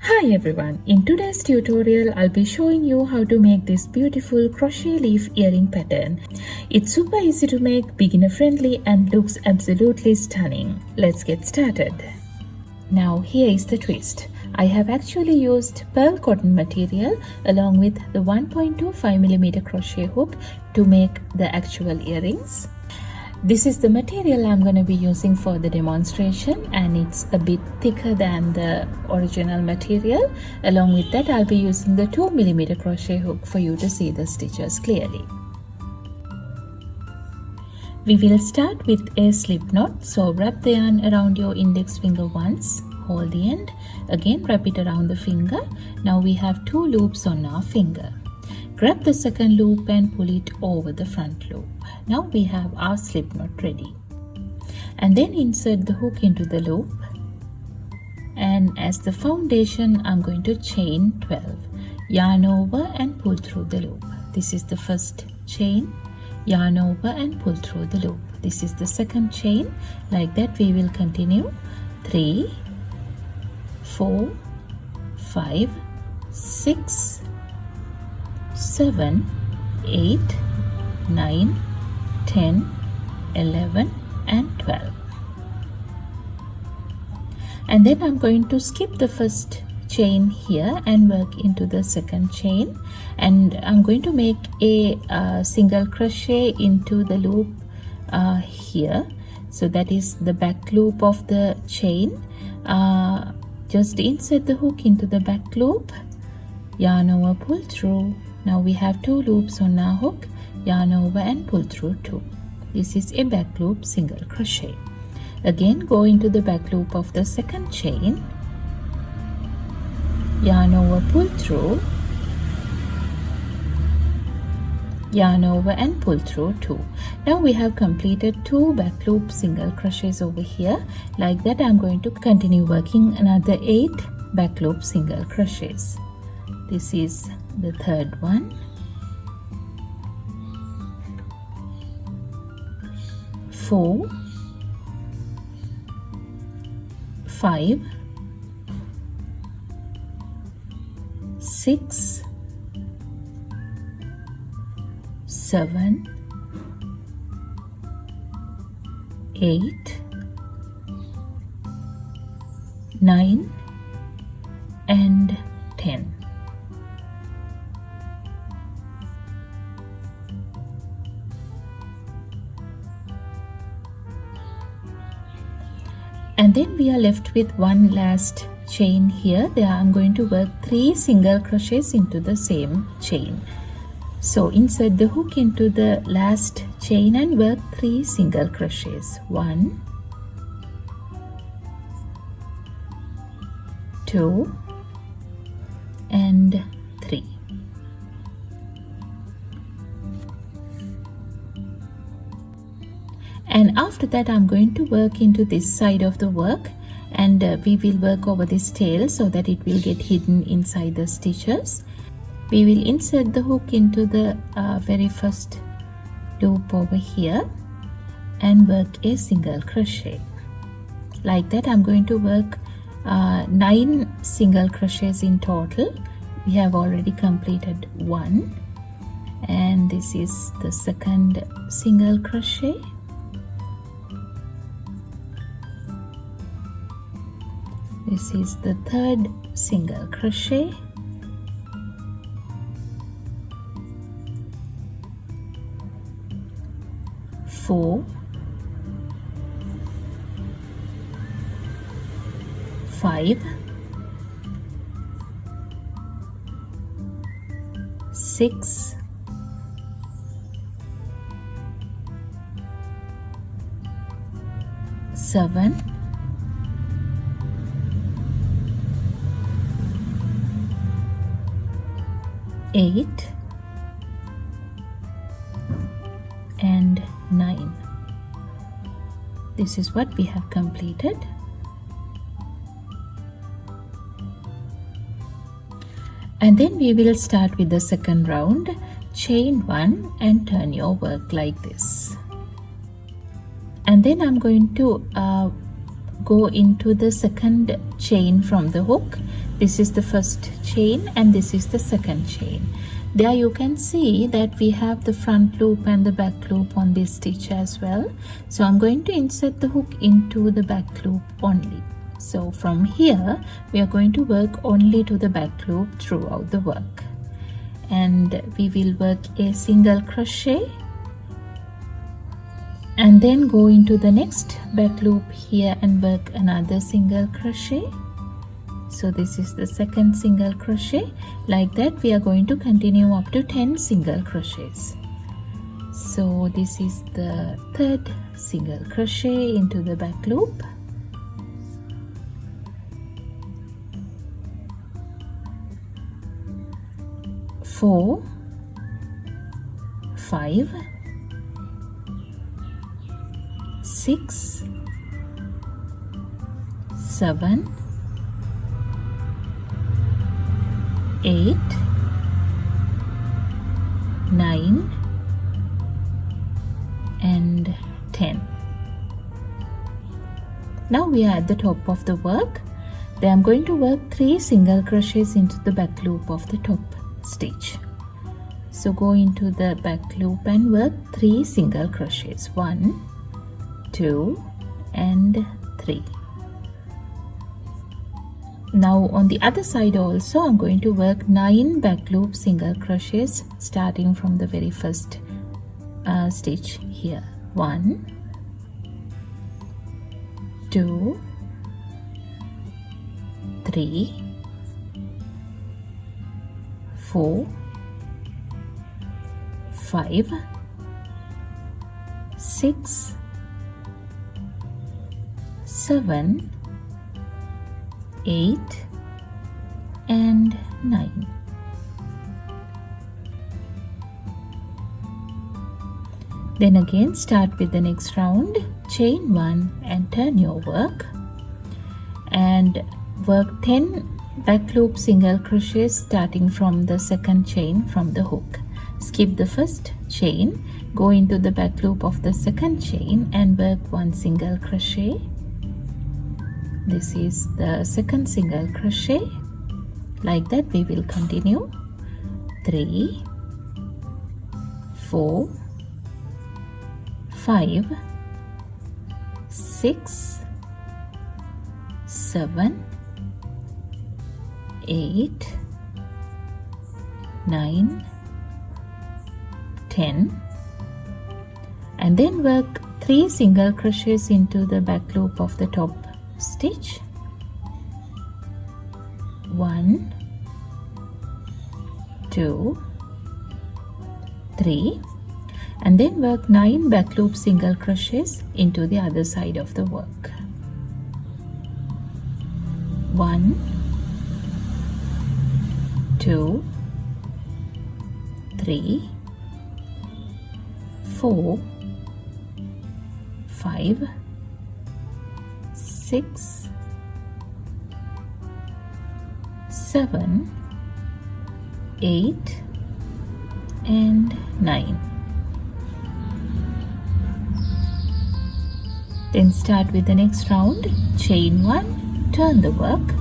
Hi everyone, in today's tutorial I'll be showing you how to make this beautiful crochet leaf earring pattern. It's super easy to make, beginner friendly and looks absolutely stunning. Let's get started. Now here is the twist. I have actually used pearl cotton material along with the 1.25mm crochet hook to make the actual earrings. This is the material I'm going to be using for the demonstration, and it's a bit thicker than the original material. Along with that, I'll be using the 2mm crochet hook for you to see the stitches clearly. We will start with a slip knot, so wrap the yarn around your index finger once, hold the end, again wrap it around the finger. Now we have 2 loops on our finger. Grab the second loop and pull it over the front loop. Now we have our slip knot ready. And then insert the hook into the loop. And as the foundation, I'm going to chain 12. Yarn over and pull through the loop. This is the first chain. Yarn over and pull through the loop. This is the second chain. Like that we will continue. 3, 4, 5, 6, 7, 8, 9, 10, 11 and 12. And then I'm going to skip the first chain here and work into the second chain, and I'm going to make a single crochet into the loop here. So that is the back loop of the chain. Just insert the hook into the back loop, yarn over, pull through. Now we have 2 loops on our hook, yarn over and pull through 2. This is a back loop single crochet. Again go into the back loop of the second chain, yarn over, pull through, yarn over and pull through 2. Now we have completed 2 back loop single crochets over here. Like that I'm going to continue working another 8 back loop single crochets. This is the third one, 4, 5, 6, 7, 8, 9 and 10. And then we are left with one last chain here. There I'm going to work 3 single crochets into the same chain. So insert the hook into the last chain and work 3 single crochets. 1, 2 and 3. And after that I'm going to work into this side of the work, and we will work over this tail so that it will get hidden inside the stitches. We will insert the hook into the very first loop over here and work a single crochet. Like that I'm going to work 9 single crochets in total. We have already completed 1, and this is the second single crochet. This is the third single crochet. Four, 5, 6, 7, 8 and 9. This is what we have completed. And then we will start with the second round. Chain 1 and turn your work like this. And then I'm going to go into the second chain from the hook. This is the first chain and this is the second chain. There you can see that we have the front loop and the back loop on this stitch as well. So I'm going to insert the hook into the back loop only. So from here we are going to work only to the back loop throughout the work, and we will work a single crochet and then go into the next back loop here and work another single crochet. So this is the second single crochet. Like that we are going to continue up to 10 single crochets. So this is the third single crochet into the back loop. Four, 5, 6, 7, 8, 9 and 10. Now we are at the top of the work. Then I'm going to work 3 single crochets into the back loop of the top stitch. So go into the back loop and work 3 single crochets. 1, 2 and 3. Now on the other side also I'm going to work 9 back loop single crochets starting from the very first stitch here. 1, 2, 3, 4, 5, 6, 7, 8 and 9. Then again start with the next round, chain 1 and turn your work and work 10 back loop single crochets starting from the second chain from the hook. Skip the first chain, go into the back loop of the second chain and work 1 single crochet. This is the second single crochet. Like that we will continue. 3, 4, 5, 6, 7, 8, 9, 10 and then work 3 single crochets into the back loop of the top stitch. 1, 2, 3 and then work 9 back loop single crochets into the other side of the work. 1, 2, 3, 4, 5, 6, 7, 8 and 9. Then start with the next round, chain 1, turn the work,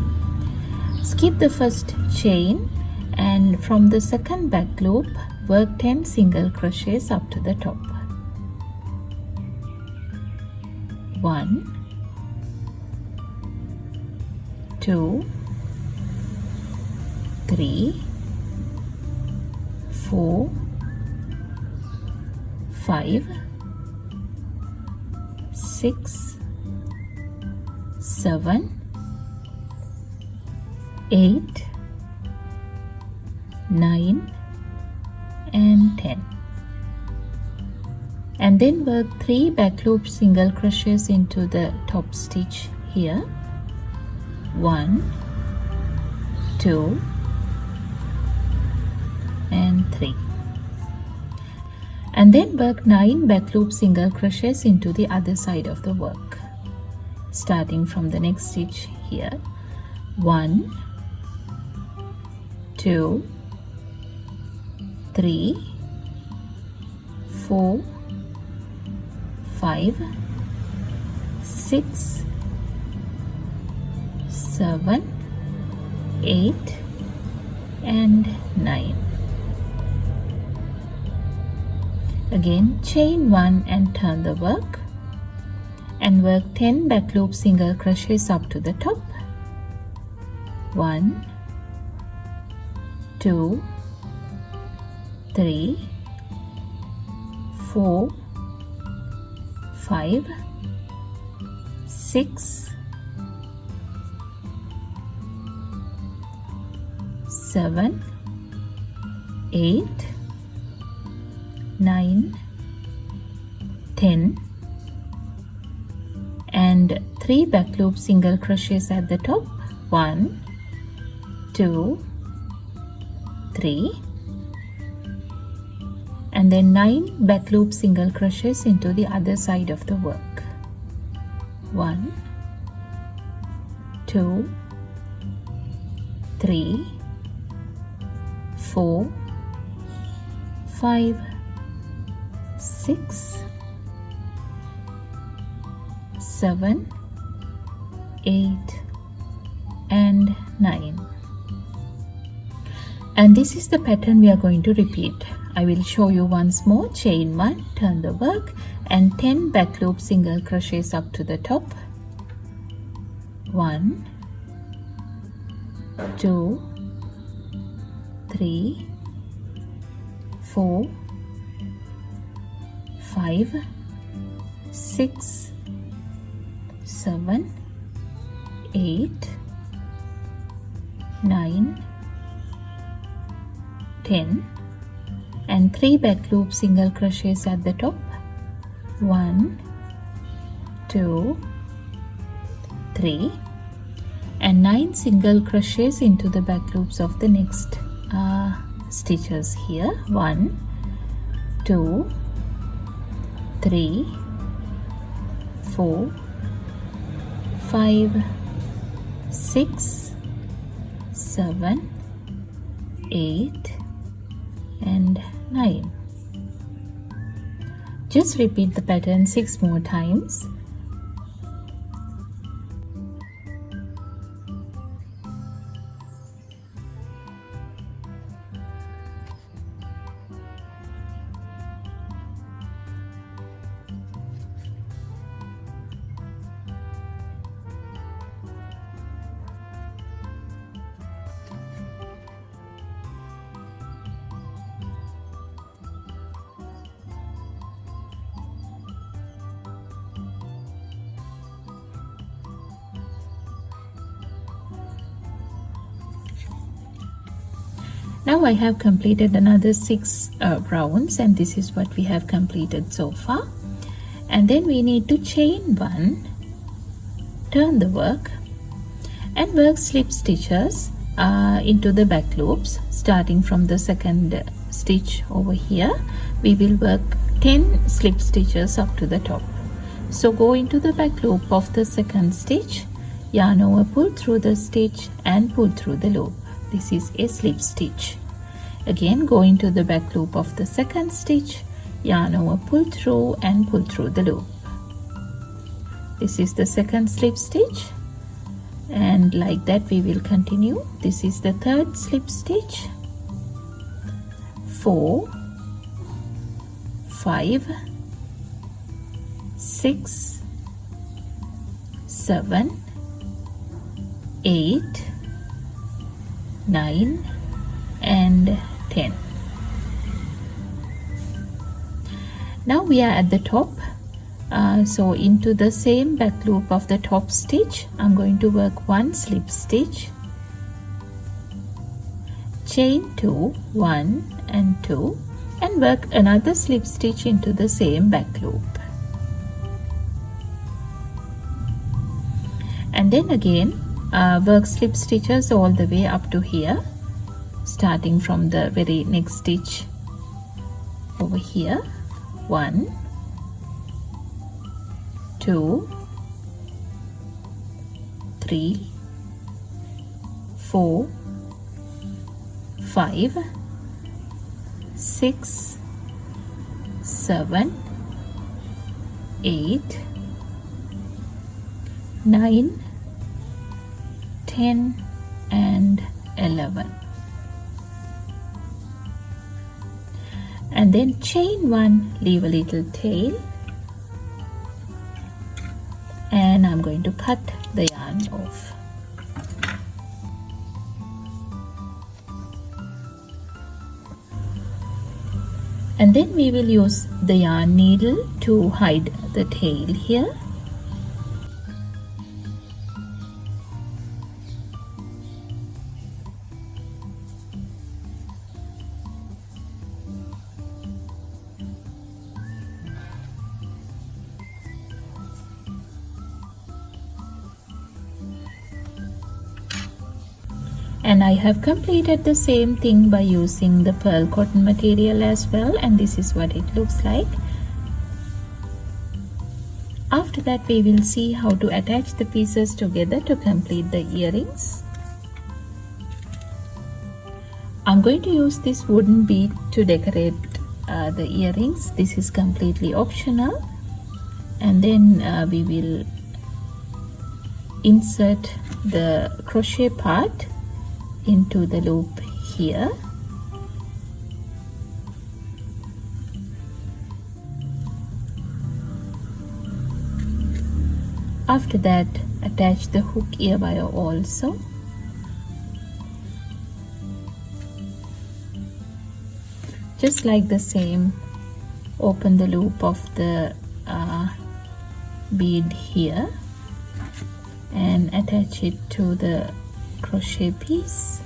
skip the first chain and from the second back loop work 10 single crochets up to the top. 1, 2, 3, 4, 5, 6, 7, 8, 9 and 10 and then work 3 back loop single crochets into the top stitch here. 1, 2 and 3 and then work 9 back loop single crochets into the other side of the work starting from the next stitch here. 1, 2, 3, 4, 5, 6, 7, 8 and 9. Again chain 1 and turn the work and work 10 back loop single crochets up to the top. 1, 2, 3, 4, 5, 6, 7, 8, 9, 10 and 3 back loop single crochets at the top. 1, 2, 3 and then 9 back loop single crochets into the other side of the work. 1, 2, 3, 4, 5, 6, 7, 8 and 9. And this is the pattern we are going to repeat. I will show you once more. Chain 1, turn the work and 10 back loop single crochets up to the top. 1, 2, 3, 4, 5, 6, 7, 8, 9, 10 and 3 back loop single crochets at the top. 1, 2, 3 and 9 single crochets into the back loops of the next stitches here. 1, 2, 3, 4, 5, 6, 7, 8 and 9. Just repeat the pattern 6 more times. Now I have completed another 6 rounds and this is what we have completed so far. And then we need to chain 1, turn the work and work slip stitches into the back loops. Starting from the second stitch over here, we will work 10 slip stitches up to the top. So go into the back loop of the second stitch, yarn over, pull through the stitch and pull through the loop. This is a slip stitch. Again go into the back loop of the second stitch, yarn over, pull through and pull through the loop. This is the second slip stitch and like that we will continue. This is the third slip stitch. 4, 5, 6, 7, 8, 9 and 10. Now we are at the top, so into the same back loop of the top stitch I'm going to work 1 slip stitch, chain 2, 1 and 2 and work another slip stitch into the same back loop. And then again work slip stitches all the way up to here, starting from the very next stitch over here. 1, 2, 3, 4, 5, 6, 7, 8, 9, 10 and 11, and then chain 1, leave a little tail, and I'm going to cut the yarn off. And then we will use the yarn needle to hide the tail here. And I have completed the same thing by using the pearl cotton material as well, and this is what it looks like. After that, we will see how to attach the pieces together to complete the earrings. I'm going to use this wooden bead to decorate the earrings. This is completely optional. And then we will insert the crochet part into the loop here. After that, attach the hook ear wire also. Just like the same, open the loop of the bead here and attach it to the crochet piece.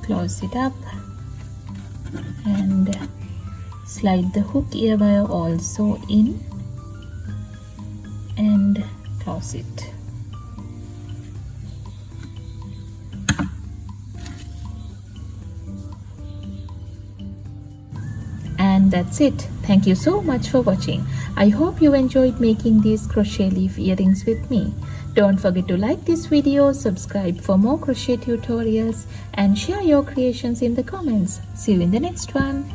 Close it up and slide the hook ear wire also in and close it. And that's it. Thank you so much for watching. I hope you enjoyed making these crochet leaf earrings with me. Don't forget to like this video, subscribe for more crochet tutorials, and share your creations in the comments. See you in the next one.